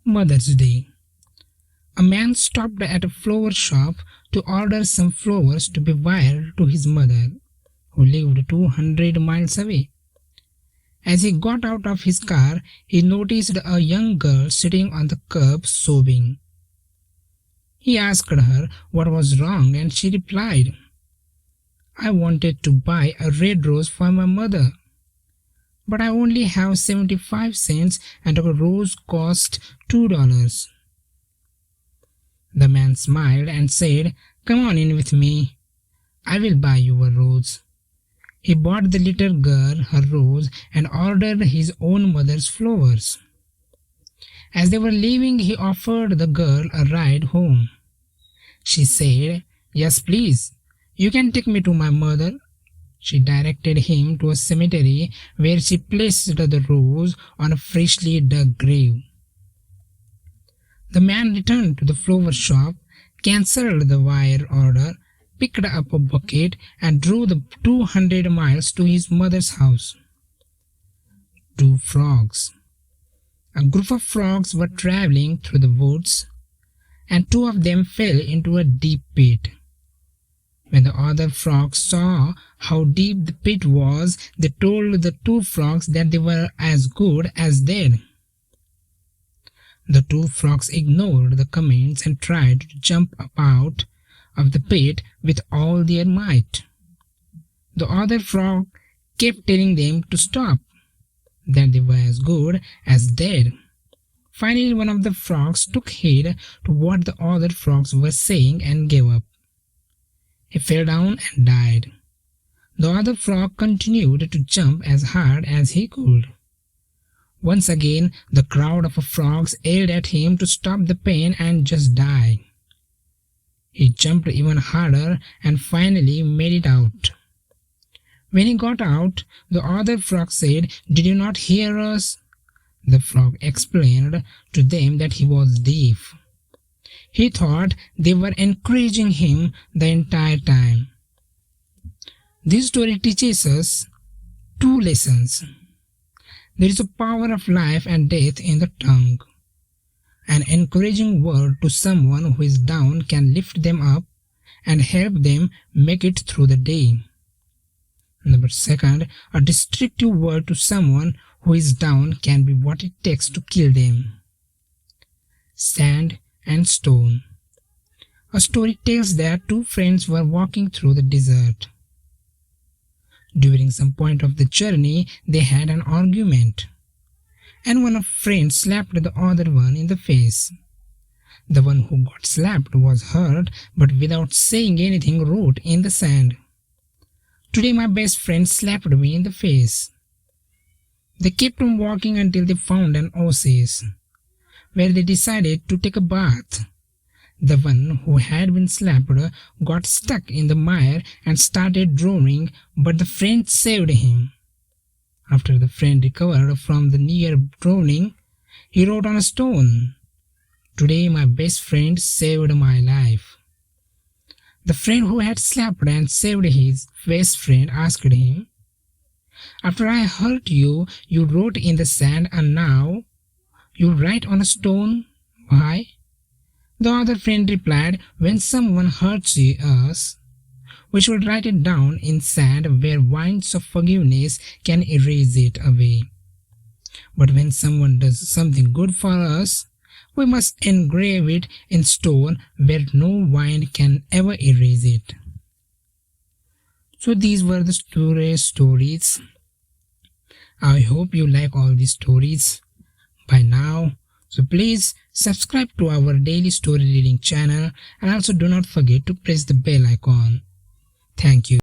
Mother's Day. A man stopped at a flower shop to order some flowers to be wired to his mother, who lived 200 miles away. As he got out of his car, he noticed a young girl sitting on the curb sobbing. He asked her what was wrong, and she replied, "I wanted to buy a red rose for my mother, but I only have 75 cents and a rose cost $2. The man smiled and said, "Come on in with me. I will buy you a rose." He bought the little girl her rose and ordered his own mother's flowers. As they were leaving, he offered the girl a ride home. She said, "Yes, please. You can take me to my mother." She directed him to a cemetery where she placed the rose on a freshly dug grave. The man returned to the flower shop, cancelled the wire order, picked up a bucket, and drove the 200 miles to his mother's house. Two frogs. A group of frogs were traveling through the woods, and two of them fell into a deep pit. When the other frogs saw how deep the pit was, they told the two frogs that they were as good as dead. The two frogs ignored the comments and tried to jump up out of the pit with all their might. The other frog kept telling them to stop, that they were as good as dead. Finally, one of the frogs took heed to what the other frogs were saying and gave up. He fell down and died. The other frog continued to jump as hard as he could. Once again, the crowd of frogs yelled at him to stop the pain and just die. He jumped even harder and finally made it out. When he got out, the other frog said, "Did you not hear us?" The frog explained to them that he was deaf. He thought they were encouraging him the entire time. This story teaches us two lessons. There is a power of life and death in the tongue. An encouraging word to someone who is down can lift them up and help them make it through the day. Number second, a destructive word to someone who is down can be what it takes to kill them. Sand and stone. A story tells that two friends were walking through the desert. During some point of the journey, they had an argument, and one of friends slapped the other one in the face. The one who got slapped was hurt, but without saying anything wrote in the sand, "Today my best friend slapped me in the face." They kept on walking until they found an oasis, where they decided to take a bath. The one who had been slapped got stuck in the mire and started drowning, but the friend saved him. After the friend recovered from the near drowning, he wrote on a stone, "Today my best friend saved my life." The friend who had slapped and saved his best friend asked him, "After I hurt you, you wrote in the sand, and now you write on a stone. Why?" The other friend replied, "When someone hurts us, we should write it down in sand where winds of forgiveness can erase it away. But when someone does something good for us, we must engrave it in stone where no wind can ever erase it." So these were the stories. I hope you like all these stories by now. So please subscribe to our daily story reading channel, and also do not forget to press the bell icon. Thank you.